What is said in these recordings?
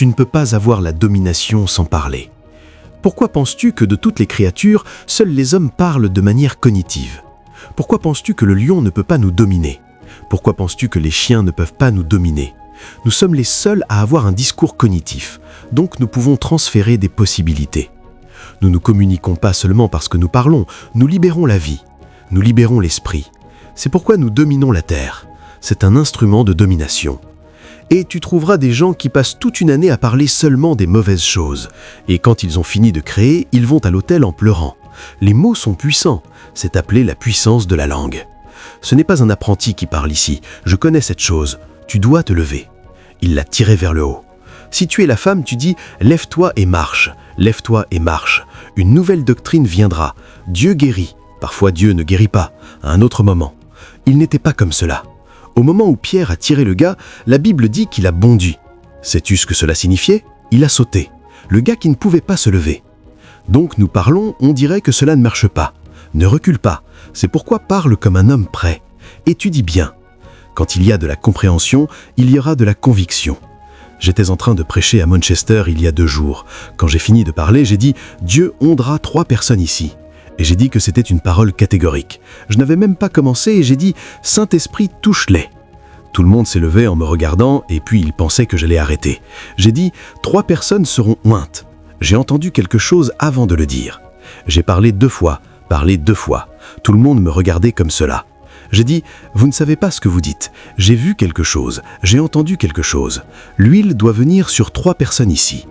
Tu ne peux pas avoir la domination sans parler. Pourquoi penses-tu que de toutes les créatures, seuls les hommes parlent de manière cognitive? Pourquoi penses-tu que le lion ne peut pas nous dominer? Pourquoi penses-tu que les chiens ne peuvent pas nous dominer? Nous sommes les seuls à avoir un discours cognitif, donc nous pouvons transférer des possibilités. Nous ne communiquons pas seulement parce que nous parlons, nous libérons la vie, nous libérons l'esprit. C'est pourquoi nous dominons la terre. C'est un instrument de domination. Et tu trouveras des gens qui passent toute une année à parler seulement des mauvaises choses. Et quand ils ont fini de créer, ils vont à l'autel en pleurant. Les mots sont puissants. C'est appelé la puissance de la langue. Ce n'est pas un apprenti qui parle ici. Je connais cette chose. Tu dois te lever. Il l'a tiré vers le haut. Si tu es la femme, tu dis « Lève-toi et marche, lève-toi et marche ». Une nouvelle doctrine viendra. Dieu guérit. Parfois Dieu ne guérit pas, à un autre moment. Il n'était pas comme cela. Au moment où Pierre a tiré le gars, la Bible dit qu'il a bondi. Sais-tu ce que cela signifiait? Il a sauté. Le gars qui ne pouvait pas se lever. Donc nous parlons, on dirait que cela ne marche pas. Ne recule pas. C'est pourquoi parle comme un homme prêt. Étudie bien. Quand il y a de la compréhension, il y aura de la conviction. J'étais en train de prêcher à Manchester il y a 2 jours. Quand j'ai fini de parler, j'ai dit « Dieu ondra 3 personnes ici ». Et j'ai dit que c'était une parole catégorique. Je n'avais même pas commencé et j'ai dit « Saint-Esprit, touche-les ». Tout le monde s'est levé en me regardant et puis il pensait que j'allais arrêter. J'ai dit « 3 personnes seront ointes ». J'ai entendu quelque chose avant de le dire. J'ai parlé 2 fois, parlé 2 fois. Tout le monde me regardait comme cela. J'ai dit « Vous ne savez pas ce que vous dites. J'ai vu quelque chose, j'ai entendu quelque chose. L'huile doit venir sur 3 personnes ici. »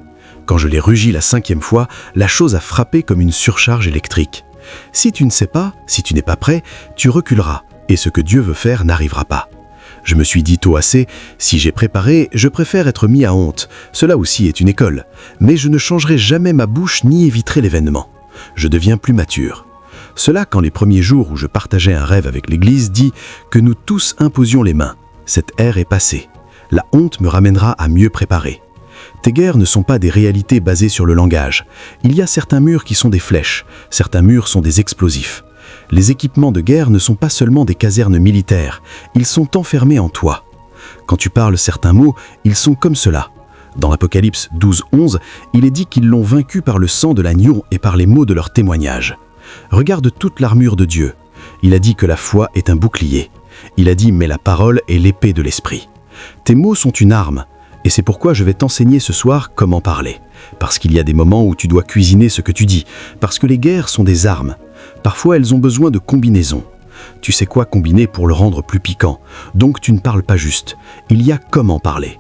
Quand je l'ai rugi la 5e fois, la chose a frappé comme une surcharge électrique. Si tu ne sais pas, si tu n'es pas prêt, tu reculeras et ce que Dieu veut faire n'arrivera pas. Je me suis dit tôt assez, si j'ai préparé, je préfère être mis à honte. Cela aussi est une école. Mais je ne changerai jamais ma bouche ni éviterai l'événement. Je deviens plus mature. Cela quand les premiers jours où je partageais un rêve avec l'Église dit que nous tous imposions les mains. Cette ère est passée. La honte me ramènera à mieux préparer. Tes guerres ne sont pas des réalités basées sur le langage. Il y a certains murs qui sont des flèches, certains murs sont des explosifs. Les équipements de guerre ne sont pas seulement des casernes militaires, ils sont enfermés en toi. Quand tu parles certains mots, ils sont comme cela. Dans Apocalypse 12:11, il est dit qu'ils l'ont vaincu par le sang de l'agneau et par les mots de leur témoignage. Regarde toute l'armure de Dieu. Il a dit que la foi est un bouclier. Il a dit « mais la parole est l'épée de l'esprit ». Tes mots sont une arme. Et c'est pourquoi je vais t'enseigner ce soir comment parler. Parce qu'il y a des moments où tu dois cuisiner ce que tu dis. Parce que les guerres sont des armes. Parfois, elles ont besoin de combinaisons. Tu sais quoi combiner pour le rendre plus piquant. Donc tu ne parles pas juste. Il y a comment parler.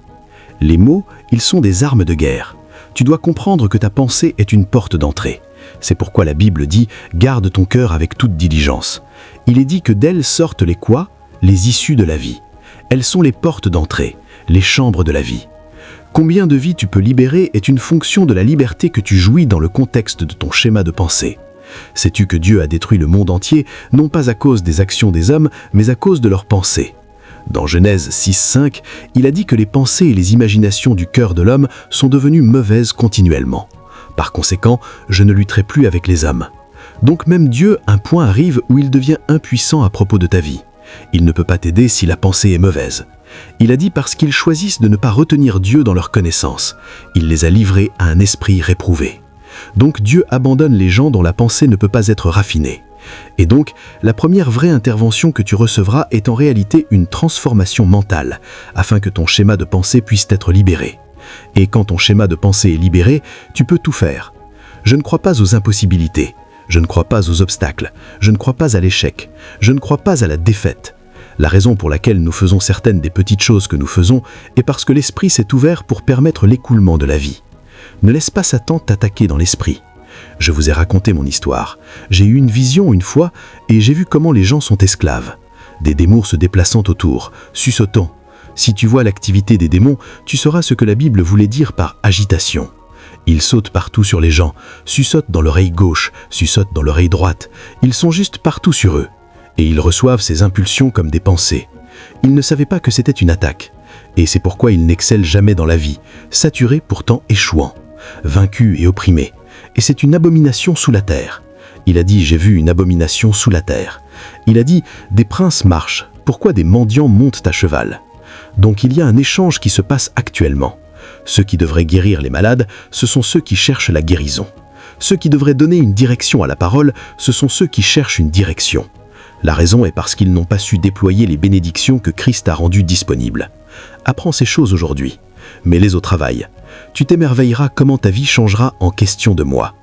Les mots, ils sont des armes de guerre. Tu dois comprendre que ta pensée est une porte d'entrée. C'est pourquoi la Bible dit « Garde ton cœur avec toute diligence ». Il est dit que d'elles sortent les quoi? Les issues de la vie. Elles sont les portes d'entrée, les chambres de la vie. Combien de vies tu peux libérer est une fonction de la liberté que tu jouis dans le contexte de ton schéma de pensée. Sais-tu que Dieu a détruit le monde entier, non pas à cause des actions des hommes, mais à cause de leurs pensées? Dans Genèse 6:5, il a dit que les pensées et les imaginations du cœur de l'homme sont devenues mauvaises continuellement. Par conséquent, je ne lutterai plus avec les hommes. Donc même Dieu, un point arrive où il devient impuissant à propos de ta vie. Il ne peut pas t'aider si la pensée est mauvaise. Il a dit parce qu'ils choisissent de ne pas retenir Dieu dans leur connaissance. Il les a livrés à un esprit réprouvé. Donc Dieu abandonne les gens dont la pensée ne peut pas être raffinée. Et donc, la première vraie intervention que tu recevras est en réalité une transformation mentale, afin que ton schéma de pensée puisse être libéré. Et quand ton schéma de pensée est libéré, tu peux tout faire. Je ne crois pas aux impossibilités. Je ne crois pas aux obstacles. Je ne crois pas à l'échec. Je ne crois pas à la défaite. La raison pour laquelle nous faisons certaines des petites choses que nous faisons est parce que l'esprit s'est ouvert pour permettre l'écoulement de la vie. Ne laisse pas Satan t'attaquer dans l'esprit. Je vous ai raconté mon histoire. J'ai eu une vision une fois et j'ai vu comment les gens sont esclaves. Des démons se déplaçant autour, suçotant. Si tu vois l'activité des démons, tu sauras ce que la Bible voulait dire par agitation. Ils sautent partout sur les gens, suçotent dans l'oreille gauche, suçotent dans l'oreille droite. Ils sont juste partout sur eux. Et ils reçoivent ces impulsions comme des pensées. Ils ne savaient pas que c'était une attaque. Et c'est pourquoi ils n'excellent jamais dans la vie, saturés pourtant échouant, vaincus et opprimés. Et c'est une abomination sous la terre. Il a dit « J'ai vu une abomination sous la terre ». Il a dit « Des princes marchent, pourquoi des mendiants montent à cheval ?» Donc il y a un échange qui se passe actuellement. Ceux qui devraient guérir les malades, ce sont ceux qui cherchent la guérison. Ceux qui devraient donner une direction à la parole, ce sont ceux qui cherchent une direction. La raison est parce qu'ils n'ont pas su déployer les bénédictions que Christ a rendues disponibles. Apprends ces choses aujourd'hui. Mets-les au travail. Tu t'émerveilleras comment ta vie changera en question de moi.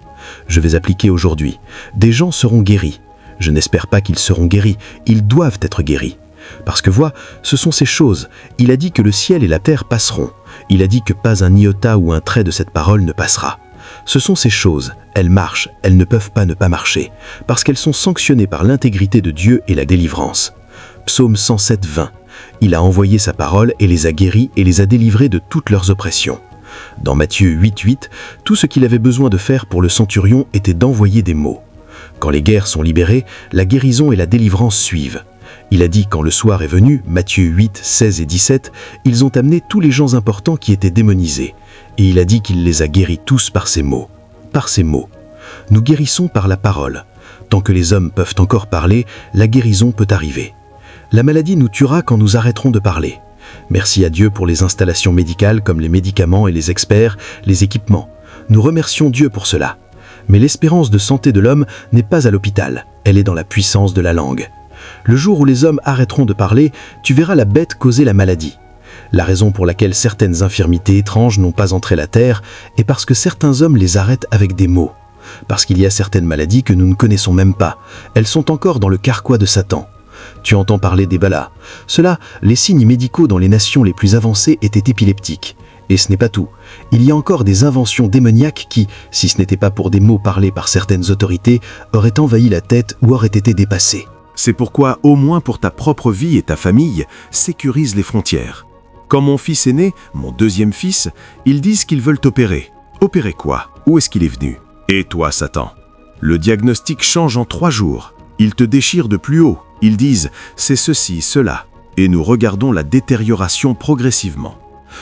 Je vais appliquer aujourd'hui. Des gens seront guéris. Je n'espère pas qu'ils seront guéris. Ils doivent être guéris. Parce que vois, ce sont ces choses. Il a dit que le ciel et la terre passeront. Il a dit que pas un iota ou un trait de cette parole ne passera. Ce sont ces choses. Elles marchent. Elles ne peuvent pas ne pas marcher. Parce qu'elles sont sanctionnées par l'intégrité de Dieu et la délivrance. Psaume 107, 20. Il a envoyé sa parole et les a guéris et les a délivrés de toutes leurs oppressions. Dans Matthieu 8, 8, tout ce qu'il avait besoin de faire pour le centurion était d'envoyer des mots. Quand les guerres sont libérées, la guérison et la délivrance suivent. Il a dit quand le soir est venu, Matthieu 8, 16 et 17, ils ont amené tous les gens importants qui étaient démonisés. Et il a dit qu'il les a guéris tous par ces mots. Par ces mots. Nous guérissons par la parole. Tant que les hommes peuvent encore parler, la guérison peut arriver. La maladie nous tuera quand nous arrêterons de parler. Merci à Dieu pour les installations médicales comme les médicaments et les experts, les équipements. Nous remercions Dieu pour cela. Mais l'espérance de santé de l'homme n'est pas à l'hôpital, elle est dans la puissance de la langue. Le jour où les hommes arrêteront de parler, tu verras la bête causer la maladie. La raison pour laquelle certaines infirmités étranges n'ont pas entré la terre est parce que certains hommes les arrêtent avec des mots. Parce qu'il y a certaines maladies que nous ne connaissons même pas. Elles sont encore dans le carquois de Satan. Tu entends parler d'Ebola. Cela, les signes médicaux dans les nations les plus avancées étaient épileptiques. Et ce n'est pas tout. Il y a encore des inventions démoniaques qui, si ce n'était pas pour des mots parlés par certaines autorités, auraient envahi la tête ou auraient été dépassées. C'est pourquoi, au moins pour ta propre vie et ta famille, sécurise les frontières. Quand mon fils est né, mon deuxième fils, ils disent qu'ils veulent opérer. Opérer quoi? Où est-ce qu'il est venu? Et toi, Satan? Le diagnostic change en 3 jours. Ils te déchirent de plus haut. Ils disent « c'est ceci, cela ». Et nous regardons la détérioration progressivement.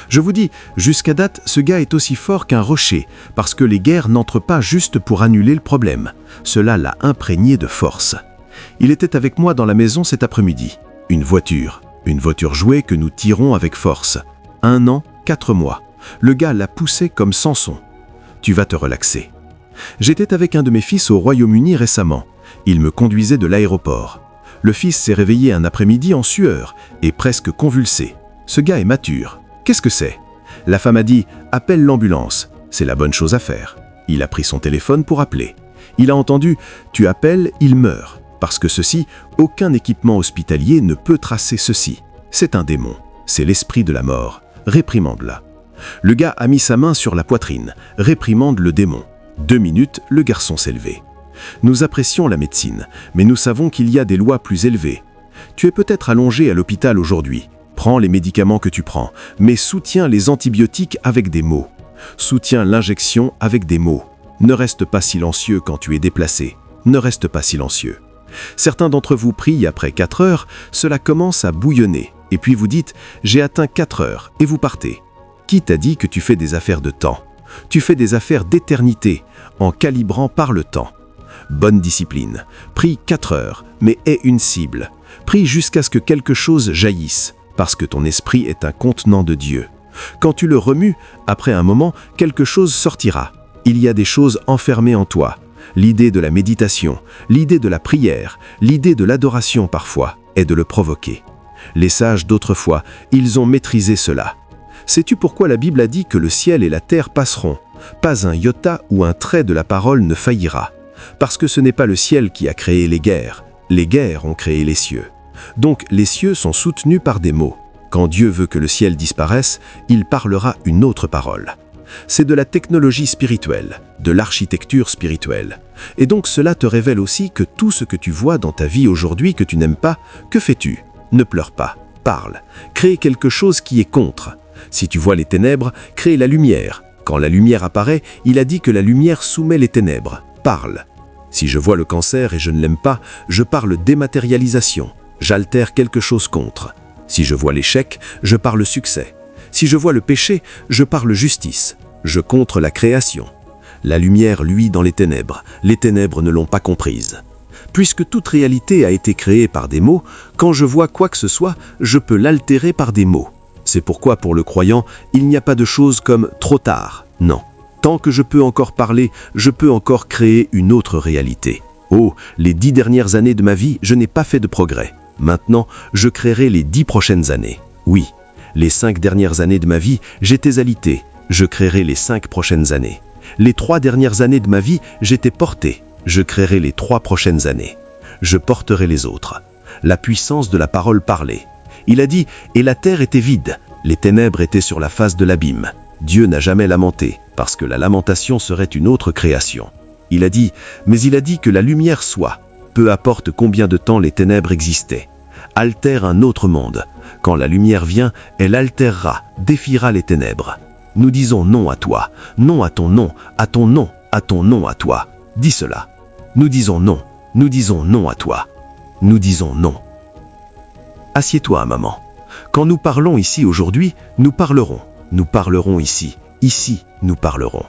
Je vous dis, jusqu'à date, ce gars est aussi fort qu'un rocher, parce que les guerres n'entrent pas juste pour annuler le problème. Cela l'a imprégné de force. Il était avec moi dans la maison cet après-midi. Une voiture jouée que nous tirons avec force. 1 an, 4 mois. Le gars l'a poussé comme Samson. Tu vas te relaxer. J'étais avec un de mes fils au Royaume-Uni récemment. Il me conduisait de l'aéroport. Le fils s'est réveillé un après-midi en sueur et presque convulsé. Ce gars est mature. Qu'est-ce que c'est? La femme a dit « appelle l'ambulance ». C'est la bonne chose à faire. Il a pris son téléphone pour appeler. Il a entendu « tu appelles, il meurt ». Parce que ceci, aucun équipement hospitalier ne peut tracer ceci. C'est un démon. C'est l'esprit de la mort. Réprimande-la. Le gars a mis sa main sur la poitrine. Réprimande le démon. 2 minutes, le garçon s'est levé. Nous apprécions la médecine, mais nous savons qu'il y a des lois plus élevées. Tu es peut-être allongé à l'hôpital aujourd'hui. Prends les médicaments que tu prends, mais soutiens les antibiotiques avec des mots. Soutiens l'injection avec des mots. Ne reste pas silencieux quand tu es déplacé. Ne reste pas silencieux. Certains d'entre vous prient après 4 heures, cela commence à bouillonner. Et puis vous dites « j'ai atteint 4 heures » et vous partez. Qui t'a dit que tu fais des affaires de temps? Tu fais des affaires d'éternité, en calibrant par le temps. Bonne discipline. Prie 4 heures, mais aie une cible. Prie jusqu'à ce que quelque chose jaillisse, parce que ton esprit est un contenant de Dieu. Quand tu le remues, après un moment, quelque chose sortira. Il y a des choses enfermées en toi. L'idée de la méditation, l'idée de la prière, l'idée de l'adoration parfois, est de le provoquer. Les sages d'autrefois, ils ont maîtrisé cela. Sais-tu pourquoi la Bible a dit que le ciel et la terre passeront? Pas un iota ou un trait de la parole ne faillira. Parce que ce n'est pas le ciel qui a créé les guerres ont créé les cieux. Donc les cieux sont soutenus par des mots. Quand Dieu veut que le ciel disparaisse, il parlera une autre parole. C'est de la technologie spirituelle, de l'architecture spirituelle. Et donc cela te révèle aussi que tout ce que tu vois dans ta vie aujourd'hui que tu n'aimes pas, que fais-tu? Ne pleure pas, parle. Crée quelque chose qui est contre. Si tu vois les ténèbres, crée la lumière. Quand la lumière apparaît, il a dit que la lumière soumet les ténèbres. Parle. Si je vois le cancer et je ne l'aime pas, je parle dématérialisation. J'altère quelque chose contre. Si je vois l'échec, je parle succès. Si je vois le péché, je parle justice. Je contre la création. La lumière luit dans les ténèbres ne l'ont pas comprise. Puisque toute réalité a été créée par des mots, quand je vois quoi que ce soit, je peux l'altérer par des mots. C'est pourquoi pour le croyant, il n'y a pas de chose comme trop tard. Non. Tant que je peux encore parler, je peux encore créer une autre réalité. Oh, les 10 dernières années de ma vie, je n'ai pas fait de progrès. Maintenant, je créerai les 10 prochaines années. Oui, les 5 dernières années de ma vie, j'étais alité. Je créerai les 5 prochaines années. Les 3 dernières années de ma vie, j'étais porté. Je créerai les 3 prochaines années. Je porterai les autres. La puissance de la parole parlée. Il a dit « Et la terre était vide, les ténèbres étaient sur la face de l'abîme. Dieu n'a jamais lamenté, parce que la lamentation serait une autre création. Il a dit « Mais il a dit que la lumière soit, peu importe combien de temps les ténèbres existaient. Altère un autre monde. Quand la lumière vient, elle altérera, défiera les ténèbres. Nous disons non à toi, non à ton nom, à ton nom, à ton nom à toi. Dis cela. Nous disons non à toi. Nous disons non. » Assieds-toi, maman. Quand nous parlons ici aujourd'hui, nous parlerons ici. Ici, nous parlerons.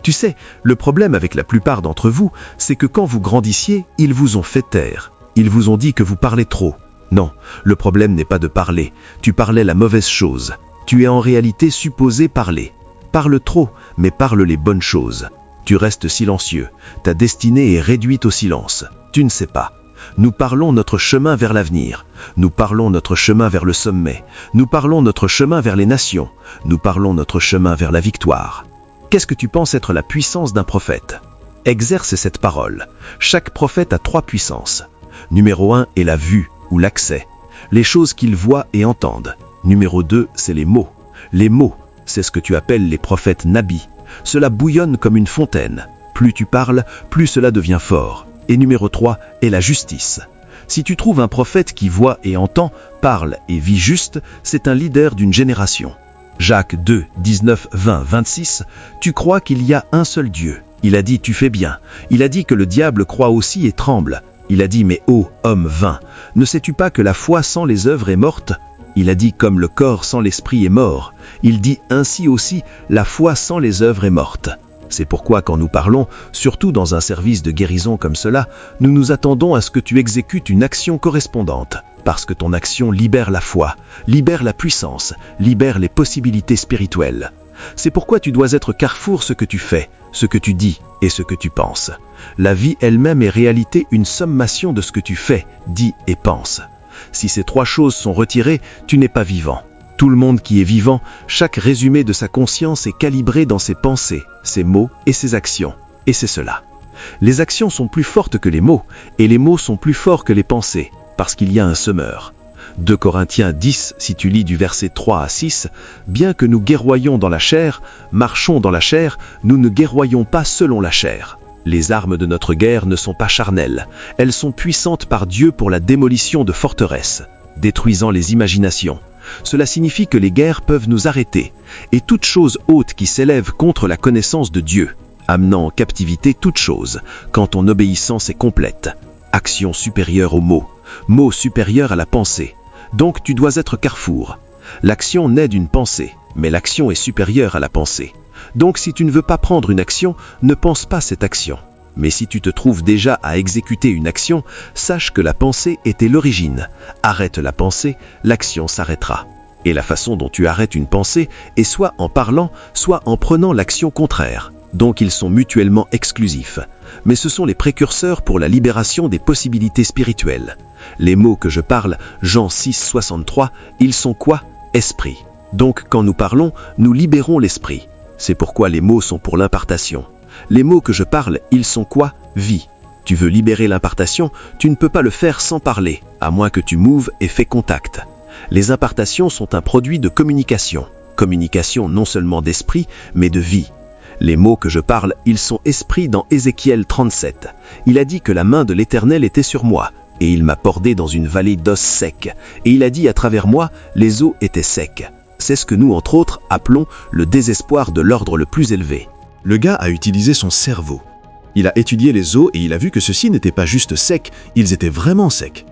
Tu sais, le problème avec la plupart d'entre vous, c'est que quand vous grandissiez, ils vous ont fait taire. Ils vous ont dit que vous parlez trop. Non, le problème n'est pas de parler. Tu parlais la mauvaise chose. Tu es en réalité supposé parler. Parle trop, mais parle les bonnes choses. Tu restes silencieux. Ta destinée est réduite au silence. Tu ne sais pas. Nous parlons notre chemin vers l'avenir. Nous parlons notre chemin vers le sommet. Nous parlons notre chemin vers les nations. Nous parlons notre chemin vers la victoire. Qu'est-ce que tu penses être la puissance d'un prophète? Exerce cette parole. Chaque prophète a 3 puissances. Numéro 1 est la vue ou l'accès. Les choses qu'ils voient et entendent. Numéro 2, c'est les mots. Les mots, c'est ce que tu appelles les prophètes nabis. Cela bouillonne comme une fontaine. Plus tu parles, plus cela devient fort. Et numéro 3 est la justice. Si tu trouves un prophète qui voit et entend, parle et vit juste, c'est un leader d'une génération. Jacques 2, 19, 20, 26, tu crois qu'il y a un seul Dieu. Il a dit, tu fais bien. Il a dit que le diable croit aussi et tremble. Il a dit, mais ô homme vain, ne sais-tu pas que la foi sans les œuvres est morte? Il a dit, comme le corps sans l'esprit est mort. Il dit ainsi aussi, la foi sans les œuvres est morte. C'est pourquoi quand nous parlons, surtout dans un service de guérison comme cela, nous nous attendons à ce que tu exécutes une action correspondante, parce que ton action libère la foi, libère la puissance, libère les possibilités spirituelles. C'est pourquoi tu dois être carrefour ce que tu fais, ce que tu dis et ce que tu penses. La vie elle-même est réalité une sommation de ce que tu fais, dis et penses. Si ces 3 choses sont retirées, tu n'es pas vivant. Tout le monde qui est vivant, chaque résumé de sa conscience est calibré dans ses pensées, ses mots et ses actions. Et c'est cela. Les actions sont plus fortes que les mots, et les mots sont plus forts que les pensées, parce qu'il y a un semeur. 2 Corinthiens 10, si tu lis du verset 3 à 6, « Bien que nous guerroyons dans la chair, marchons dans la chair, nous ne guerroyons pas selon la chair. Les armes de notre guerre ne sont pas charnelles, elles sont puissantes par Dieu pour la démolition de forteresses, détruisant les imaginations. Cela signifie que les guerres peuvent nous arrêter, et toute chose haute qui s'élève contre la connaissance de Dieu, amenant en captivité toute chose, quand ton obéissance est complète. Action supérieure au mot, mot supérieur à la pensée. Donc tu dois être carrefour. L'action naît d'une pensée, mais l'action est supérieure à la pensée. Donc si tu ne veux pas prendre une action, ne pense pas cette action. Mais si tu te trouves déjà à exécuter une action, sache que la pensée était l'origine. Arrête la pensée, l'action s'arrêtera. Et la façon dont tu arrêtes une pensée est soit en parlant, soit en prenant l'action contraire. Donc ils sont mutuellement exclusifs. Mais ce sont les précurseurs pour la libération des possibilités spirituelles. Les mots que je parle, Jean 6, 63, ils sont quoi? Esprit. Donc quand nous parlons, nous libérons l'esprit. C'est pourquoi les mots sont pour l'impartation. Les mots que je parle, ils sont quoi? Vie. Tu veux libérer l'impartation, tu ne peux pas le faire sans parler, à moins que tu mouves et fais contact. Les impartations sont un produit de communication. Communication non seulement d'esprit, mais de vie. Les mots que je parle, ils sont esprit dans Ézéchiel 37. Il a dit que la main de l'Éternel était sur moi, et il m'a porté dans une vallée d'os secs. Et il a dit à travers moi, les eaux étaient secs. C'est ce que nous, entre autres, appelons le désespoir de l'ordre le plus élevé. Le gars a utilisé son cerveau. Il a étudié les os et il a vu que ceux-ci n'étaient pas juste secs, ils étaient vraiment secs.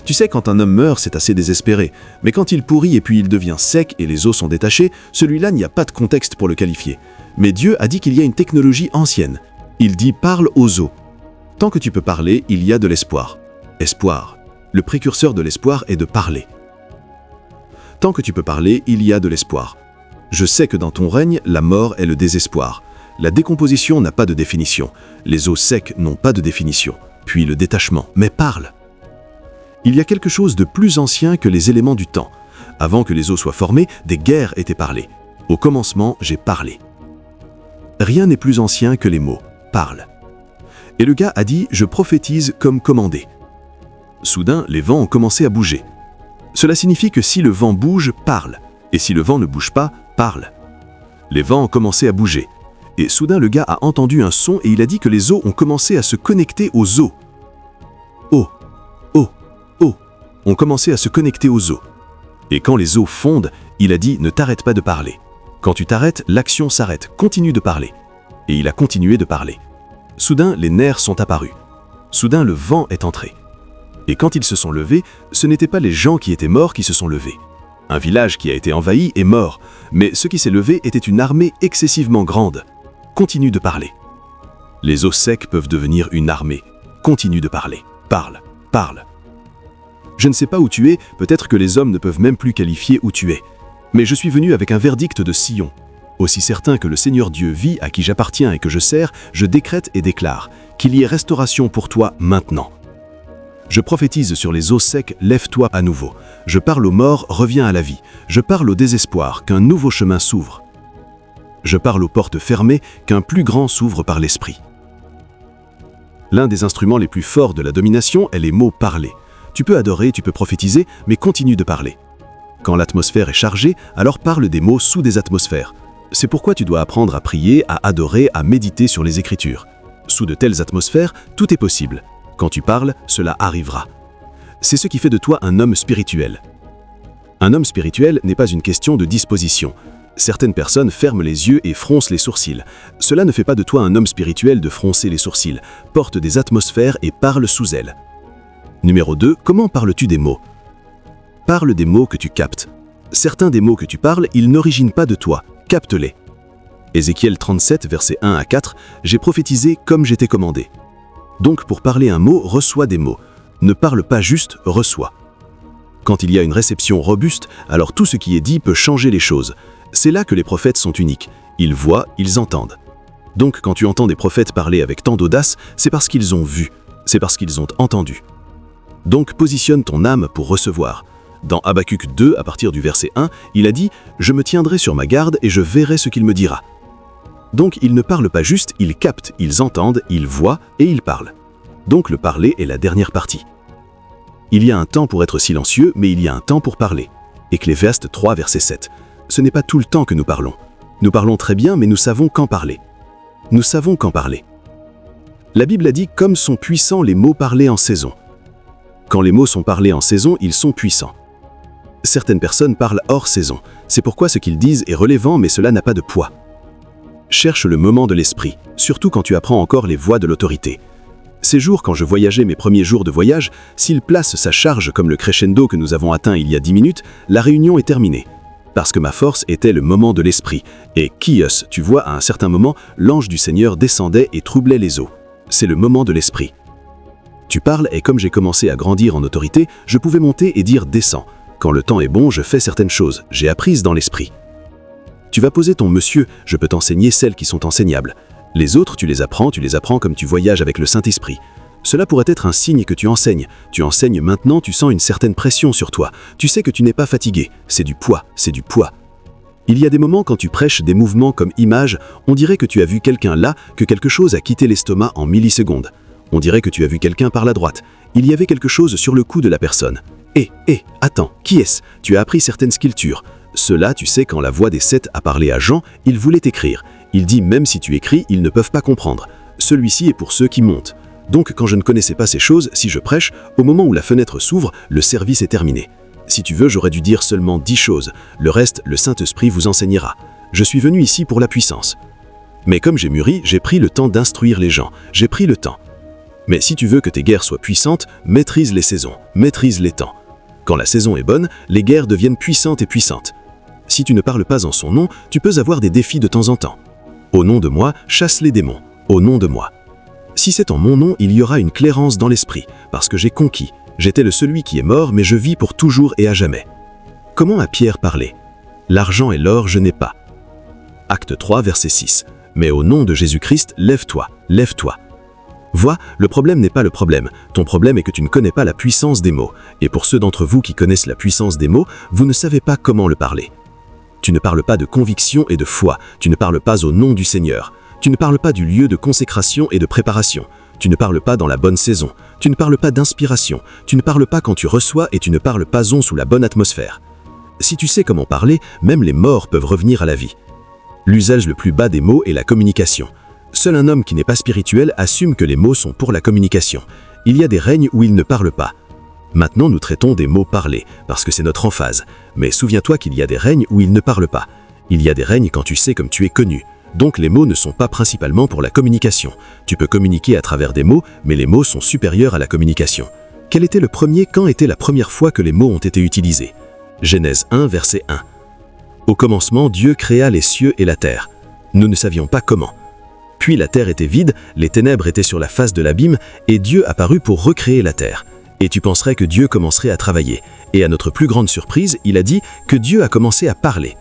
Tu sais, quand un homme meurt, c'est assez désespéré. Mais quand il pourrit et puis il devient sec et les os sont détachés, celui-là n'y a pas de contexte pour le qualifier. Mais Dieu a dit qu'il y a une technologie ancienne. Il dit « parle aux os ». Tant que tu peux parler, il y a de l'espoir. Espoir. Le précurseur de l'espoir est de parler. Tant que tu peux parler, il y a de l'espoir. Je sais que dans ton règne, la mort est le désespoir. La décomposition n'a pas de définition. Les os secs n'ont pas de définition. Puis le détachement. Mais parle. Il y a quelque chose de plus ancien que les éléments du temps. Avant que les os soient formés, des guerres étaient parlées. Au commencement, j'ai parlé. Rien n'est plus ancien que les mots. Parle. Et le gars a dit « Je prophétise comme commandé ». Soudain, les vents ont commencé à bouger. Cela signifie que si le vent bouge, parle. Et si le vent ne bouge pas, parle. Les vents ont commencé à bouger. Et soudain, le gars a entendu un son et il a dit que les os ont commencé à se connecter aux os. Os, os, os, ont commencé à se connecter aux os. Et quand les os fondent, il a dit « Ne t'arrête pas de parler ». Quand tu t'arrêtes, l'action s'arrête. Continue de parler. Et il a continué de parler. Soudain, les nerfs sont apparus. Soudain, le vent est entré. Et quand ils se sont levés, ce n'étaient pas les gens qui étaient morts qui se sont levés. Un village qui a été envahi est mort, mais ce qui s'est levé était une armée excessivement grande. Continue de parler. Les os secs peuvent devenir une armée. Continue de parler. Parle, parle. Je ne sais pas où tu es, peut-être que les hommes ne peuvent même plus qualifier où tu es. Mais je suis venu avec un verdict de Sion. Aussi certain que le Seigneur Dieu vit, à qui j'appartiens et que je sers, je décrète et déclare qu'il y ait restauration pour toi maintenant. Je prophétise sur les os secs, lève-toi à nouveau. Je parle aux morts, reviens à la vie. Je parle au désespoir, qu'un nouveau chemin s'ouvre. Je parle aux portes fermées, qu'un plus grand s'ouvre par l'esprit. L'un des instruments les plus forts de la domination est les mots parlés. Tu peux adorer, tu peux prophétiser, mais continue de parler. Quand l'atmosphère est chargée, alors parle des mots sous des atmosphères. C'est pourquoi tu dois apprendre à prier, à adorer, à méditer sur les Écritures. Sous de telles atmosphères, tout est possible. Quand tu parles, cela arrivera. C'est ce qui fait de toi un homme spirituel. Un homme spirituel n'est pas une question de disposition. Certaines personnes ferment les yeux et froncent les sourcils. Cela ne fait pas de toi un homme spirituel de froncer les sourcils. Porte des atmosphères et parle sous elles. Numéro 2, comment parles-tu des mots? Parle des mots que tu captes. Certains des mots que tu parles, ils n'originent pas de toi. Capte-les. Ézéchiel 37, versets 1 à 4, j'ai prophétisé comme j'étais commandé. Donc pour parler un mot, reçois des mots. Ne parle pas juste, reçois. Quand il y a une réception robuste, alors tout ce qui est dit peut changer les choses. C'est là que les prophètes sont uniques. Ils voient, ils entendent. Donc quand tu entends des prophètes parler avec tant d'audace, c'est parce qu'ils ont vu, c'est parce qu'ils ont entendu. Donc positionne ton âme pour recevoir. Dans Habacuc 2, à partir du verset 1, il a dit « Je me tiendrai sur ma garde et je verrai ce qu'il me dira ». Donc ils ne parlent pas juste, ils captent, ils entendent, ils voient et ils parlent. Donc le parler est la dernière partie. Il y a un temps pour être silencieux, mais il y a un temps pour parler. Ecclésiaste 3, verset 7. Ce n'est pas tout le temps que nous parlons. Nous parlons très bien, mais nous savons quand parler. Nous savons quand parler. La Bible a dit « Comme sont puissants les mots parlés en saison ». Quand les mots sont parlés en saison, ils sont puissants. Certaines personnes parlent hors saison. C'est pourquoi ce qu'ils disent est relevant, mais cela n'a pas de poids. Cherche le moment de l'esprit, surtout quand tu apprends encore les voies de l'autorité. Ces jours, quand je voyageais mes premiers jours de voyage, s'il place sa charge comme le crescendo que nous avons atteint il y a 10 minutes, la réunion est terminée. Parce que ma force était le moment de l'esprit. Et Kios, tu vois, à un certain moment, l'ange du Seigneur descendait et troublait les eaux. C'est le moment de l'esprit. Tu parles et comme j'ai commencé à grandir en autorité, je pouvais monter et dire « descends ». Quand le temps est bon, je fais certaines choses. J'ai apprises dans l'esprit. Tu vas poser ton monsieur, je peux t'enseigner celles qui sont enseignables. Les autres, tu les apprends comme tu voyages avec le Saint-Esprit. Cela pourrait être un signe que tu enseignes. Tu enseignes maintenant, tu sens une certaine pression sur toi. Tu sais que tu n'es pas fatigué. C'est du poids, c'est du poids. Il y a des moments quand tu prêches des mouvements comme image, on dirait que tu as vu quelqu'un là, que quelque chose a quitté l'estomac en millisecondes. On dirait que tu as vu quelqu'un par la droite. Il y avait quelque chose sur le cou de la personne. Attends, qui est-ce? Tu as appris certaines sculptures. Cela, tu sais, quand la voix des 7 a parlé à Jean, il voulait écrire. Il dit, même si tu écris, ils ne peuvent pas comprendre. Celui-ci est pour ceux qui montent. Donc, quand je ne connaissais pas ces choses, si je prêche, au moment où la fenêtre s'ouvre, le service est terminé. Si tu veux, j'aurais dû dire seulement 10 choses. Le reste, le Saint-Esprit vous enseignera. Je suis venu ici pour la puissance. Mais comme j'ai mûri, j'ai pris le temps d'instruire les gens. J'ai pris le temps. Mais si tu veux que tes guerres soient puissantes, maîtrise les saisons, maîtrise les temps. Quand la saison est bonne, les guerres deviennent puissantes et puissantes. Si tu ne parles pas en son nom, tu peux avoir des défis de temps en temps. Au nom de moi, chasse les démons. Au nom de moi. Si c'est en mon nom, il y aura une clairance dans l'esprit, parce que j'ai conquis. J'étais le celui qui est mort, mais je vis pour toujours et à jamais. Comment a Pierre parlé? L'argent et l'or je n'ai pas. Acte 3, verset 6. Mais au nom de Jésus-Christ, lève-toi, lève-toi. Vois, le problème n'est pas le problème. Ton problème est que tu ne connais pas la puissance des mots. Et pour ceux d'entre vous qui connaissent la puissance des mots, vous ne savez pas comment le parler. Tu ne parles pas de conviction et de foi. Tu ne parles pas au nom du Seigneur. Tu ne parles pas du lieu de consécration et de préparation. Tu ne parles pas dans la bonne saison. Tu ne parles pas d'inspiration. Tu ne parles pas quand tu reçois et tu ne parles pas sous la bonne atmosphère. Si tu sais comment parler, même les morts peuvent revenir à la vie. L'usage le plus bas des mots est la communication. Seul un homme qui n'est pas spirituel assume que les mots sont pour la communication. Il y a des règnes où ils ne parlent pas. Maintenant, nous traitons des mots parlés, parce que c'est notre emphase. Mais souviens-toi qu'il y a des règnes où ils ne parlent pas. Il y a des règnes quand tu sais comme tu es connu. Donc les mots ne sont pas principalement pour la communication. Tu peux communiquer à travers des mots, mais les mots sont supérieurs à la communication. Quand était la première fois que les mots ont été utilisés? Genèse 1, verset 1. Au commencement, Dieu créa les cieux et la terre. Nous ne savions pas comment. Puis la terre était vide, les ténèbres étaient sur la face de l'abîme, et Dieu apparut pour recréer la terre. Et tu penserais que Dieu commencerait à travailler. Et à notre plus grande surprise, il a dit que Dieu a commencé à parler.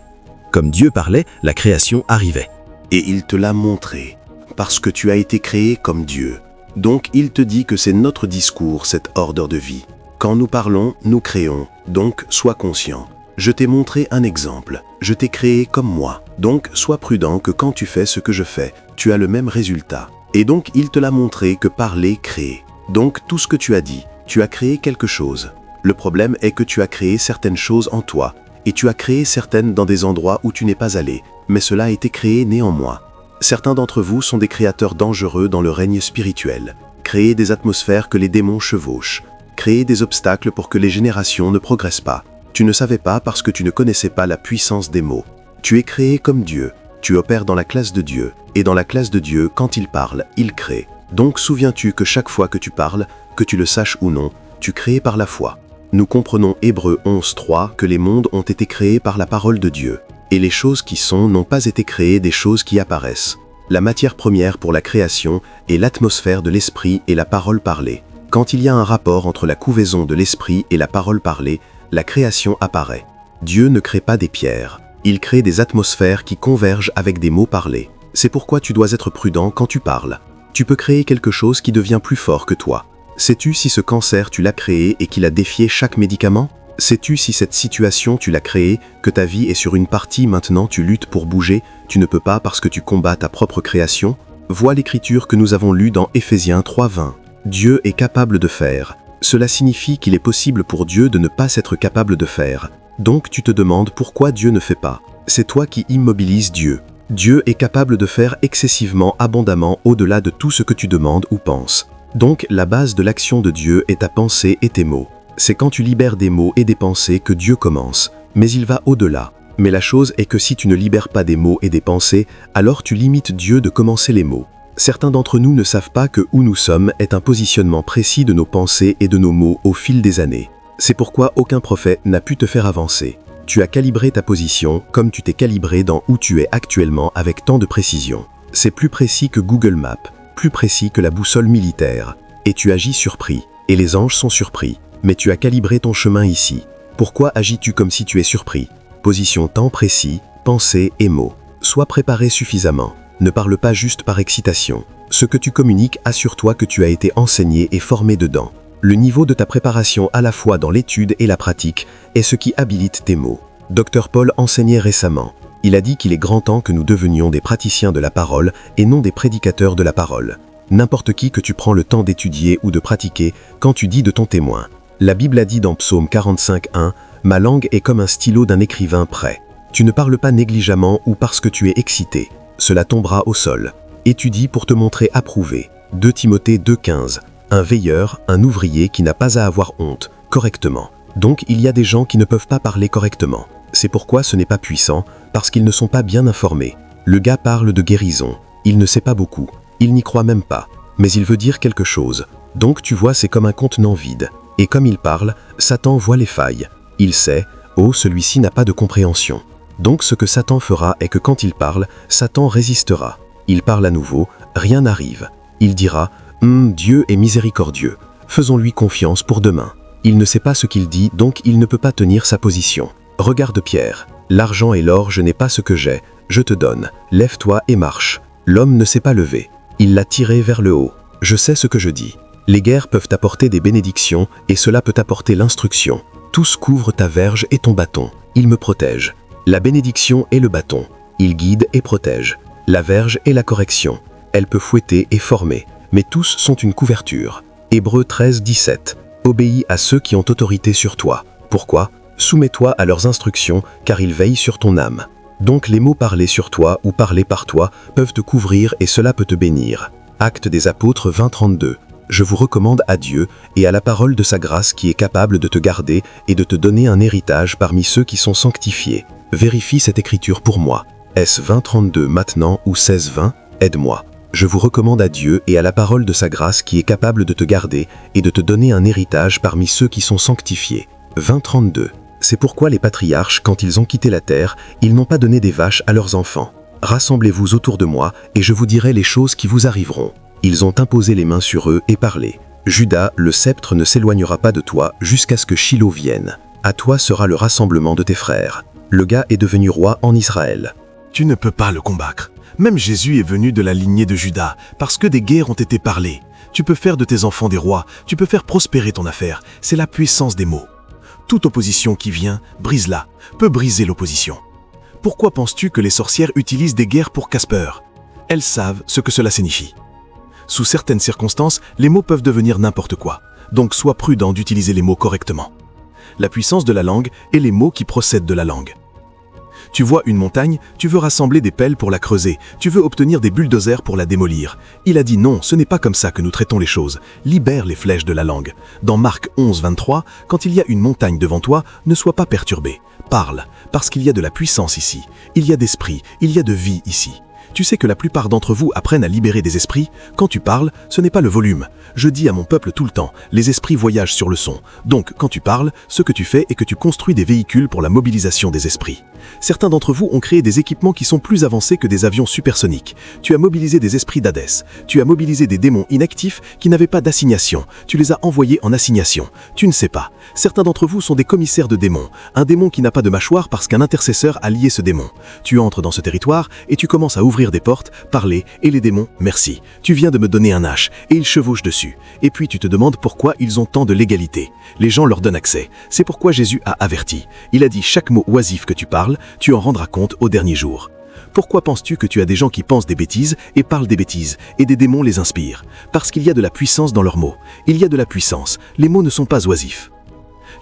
Comme Dieu parlait, la création arrivait. Et il te l'a montré, parce que tu as été créé comme Dieu. Donc il te dit que c'est notre discours, cet ordre de vie. Quand nous parlons, nous créons, donc sois conscient. Je t'ai montré un exemple, je t'ai créé comme moi, donc sois prudent que quand tu fais ce que je fais, tu as le même résultat. Et donc il te l'a montré que parler crée. Donc tout ce que tu as dit, tu as créé quelque chose. Le problème est que tu as créé certaines choses en toi, et tu as créé certaines dans des endroits où tu n'es pas allé, mais cela a été créé néanmoins. Certains d'entre vous sont des créateurs dangereux dans le règne spirituel. Créer des atmosphères que les démons chevauchent. Créer des obstacles pour que les générations ne progressent pas. Tu ne savais pas parce que tu ne connaissais pas la puissance des mots. Tu es créé comme Dieu. Tu opères dans la classe de Dieu. Et dans la classe de Dieu, quand il parle, il crée. Donc souviens-tu que chaque fois que tu parles, que tu le saches ou non, tu crées par la foi. Nous comprenons Hébreux 11.3 que les mondes ont été créés par la parole de Dieu. Et les choses qui sont n'ont pas été créées des choses qui apparaissent. La matière première pour la création est l'atmosphère de l'esprit et la parole parlée. Quand il y a un rapport entre la couvaison de l'esprit et la parole parlée, la création apparaît. Dieu ne crée pas des pierres. Il crée des atmosphères qui convergent avec des mots parlés. C'est pourquoi tu dois être prudent quand tu parles. Tu peux créer quelque chose qui devient plus fort que toi. Sais-tu si ce cancer tu l'as créé et qu'il a défié chaque médicament? Sais-tu si cette situation tu l'as créée, que ta vie est sur une partie maintenant tu luttes pour bouger, tu ne peux pas parce que tu combats ta propre création? Vois l'écriture que nous avons lue dans Éphésiens 3.20. Dieu est capable de faire. Cela signifie qu'il est possible pour Dieu de ne pas s'être capable de faire. Donc tu te demandes pourquoi Dieu ne fait pas. C'est toi qui immobilises Dieu. Dieu est capable de faire excessivement abondamment au-delà de tout ce que tu demandes ou penses. Donc la base de l'action de Dieu est ta pensée et tes mots. C'est quand tu libères des mots et des pensées que Dieu commence. Mais il va au-delà. Mais la chose est que si tu ne libères pas des mots et des pensées, alors tu limites Dieu de commencer les mots. Certains d'entre nous ne savent pas que où nous sommes est un positionnement précis de nos pensées et de nos mots au fil des années. C'est pourquoi aucun prophète n'a pu te faire avancer. Tu as calibré ta position comme tu t'es calibré dans où tu es actuellement avec tant de précision. C'est plus précis que Google Maps, plus précis que la boussole militaire. Et tu agis surpris, et les anges sont surpris. Mais tu as calibré ton chemin ici. Pourquoi agis-tu comme si tu es surpris? Position temps précis, pensée et mots. Sois préparé suffisamment. Ne parle pas juste par excitation. Ce que tu communiques, assure-toi que tu as été enseigné et formé dedans. Le niveau de ta préparation à la fois dans l'étude et la pratique est ce qui habilite tes mots. Dr Paul enseignait récemment. Il a dit qu'il est grand temps que nous devenions des praticiens de la parole et non des prédicateurs de la parole. N'importe qui que tu prends le temps d'étudier ou de pratiquer quand tu dis de ton témoin. La Bible a dit dans Psaume 45.1 « Ma langue est comme un stylo d'un écrivain prêt. » Tu ne parles pas négligemment ou parce que tu es excité. Cela tombera au sol. Étudie pour te montrer approuvé. 2 Timothée 2.15. Un veilleur, un ouvrier qui n'a pas à avoir honte, correctement. Donc il y a des gens qui ne peuvent pas parler correctement. C'est pourquoi ce n'est pas puissant, parce qu'ils ne sont pas bien informés. Le gars parle de guérison. Il ne sait pas beaucoup. Il n'y croit même pas. Mais il veut dire quelque chose. Donc tu vois, c'est comme un contenant vide. Et comme il parle, Satan voit les failles. Il sait, oh, celui-ci n'a pas de compréhension. Donc ce que Satan fera est que quand il parle, Satan résistera. Il parle à nouveau, rien n'arrive. Il dira « Dieu est miséricordieux, faisons-lui confiance pour demain ». Il ne sait pas ce qu'il dit, donc il ne peut pas tenir sa position. Regarde Pierre, l'argent et l'or je n'ai pas ce que j'ai, je te donne, lève-toi et marche. L'homme ne s'est pas levé, il l'a tiré vers le haut. Je sais ce que je dis. Les guerres peuvent apporter des bénédictions et cela peut apporter l'instruction. Tous couvrent ta verge et ton bâton, ils me protègent. La bénédiction est le bâton, il guide et protège. La verge est la correction, elle peut fouetter et former, mais tous sont une couverture. Hébreux 13, 17. Obéis à ceux qui ont autorité sur toi. Pourquoi ? Soumets-toi à leurs instructions, car ils veillent sur ton âme. Donc les mots parlés sur toi ou parlés par toi peuvent te couvrir et cela peut te bénir. Actes des Apôtres 20, 32. Je vous recommande à Dieu et à la parole de sa grâce qui est capable de te garder et de te donner un héritage parmi ceux qui sont sanctifiés. Vérifie cette écriture pour moi. Est-ce 20, 32 maintenant ou 16, 20 ? Aide-moi. Je vous recommande à Dieu et à la parole de sa grâce qui est capable de te garder et de te donner un héritage parmi ceux qui sont sanctifiés. 20, 32. C'est pourquoi les patriarches, quand ils ont quitté la terre, ils n'ont pas donné des vaches à leurs enfants. Rassemblez-vous autour de moi et je vous dirai les choses qui vous arriveront. Ils ont imposé les mains sur eux et parlé. Judas, le sceptre ne s'éloignera pas de toi jusqu'à ce que Shilo vienne. À toi sera le rassemblement de tes frères. Le gars est devenu roi en Israël. Tu ne peux pas le combattre. Même Jésus est venu de la lignée de Judas, parce que des guerres ont été parlées. Tu peux faire de tes enfants des rois, tu peux faire prospérer ton affaire. C'est la puissance des mots. Toute opposition qui vient, brise-la, peut briser l'opposition. Pourquoi penses-tu que les sorcières utilisent des guerres pour Casper ? Elles savent ce que cela signifie. Sous certaines circonstances, les mots peuvent devenir n'importe quoi. Donc sois prudent d'utiliser les mots correctement. La puissance de la langue est les mots qui procèdent de la langue. Tu vois une montagne, tu veux rassembler des pelles pour la creuser, tu veux obtenir des bulldozers pour la démolir. Il a dit non, ce n'est pas comme ça que nous traitons les choses. Libère les flèches de la langue. Dans Marc 11, 23, quand il y a une montagne devant toi, ne sois pas perturbé. Parle, parce qu'il y a de la puissance ici. Il y a d'esprit, il y a de vie ici. Tu sais que la plupart d'entre vous apprennent à libérer des esprits. Quand tu parles, ce n'est pas le volume. Je dis à mon peuple tout le temps, les esprits voyagent sur le son. Donc, quand tu parles, ce que tu fais est que tu construis des véhicules pour la mobilisation des esprits. Certains d'entre vous ont créé des équipements qui sont plus avancés que des avions supersoniques. Tu as mobilisé des esprits d'Hadès. Tu as mobilisé des démons inactifs qui n'avaient pas d'assignation. Tu les as envoyés en assignation. Tu ne sais pas. Certains d'entre vous sont des commissaires de démons. Un démon qui n'a pas de mâchoire parce qu'un intercesseur a lié ce démon. Tu entres dans ce territoire et tu commences à ouvrir des portes, parler, et les démons, merci. Tu viens de me donner un H, et ils chevauchent dessus. Et puis tu te demandes pourquoi ils ont tant de légalité. Les gens leur donnent accès. C'est pourquoi Jésus a averti. Il a dit chaque mot oisif que tu parles, tu en rendras compte au dernier jour. Pourquoi penses-tu que tu as des gens qui pensent des bêtises et parlent des bêtises, et des démons les inspirent? Parce qu'il y a de la puissance dans leurs mots. Il y a de la puissance. Les mots ne sont pas oisifs.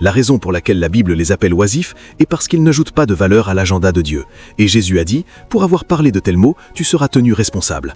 La raison pour laquelle la Bible les appelle oisifs est parce qu'ils n'ajoutent pas de valeur à l'agenda de Dieu. Et Jésus a dit, pour avoir parlé de tels mots, tu seras tenu responsable.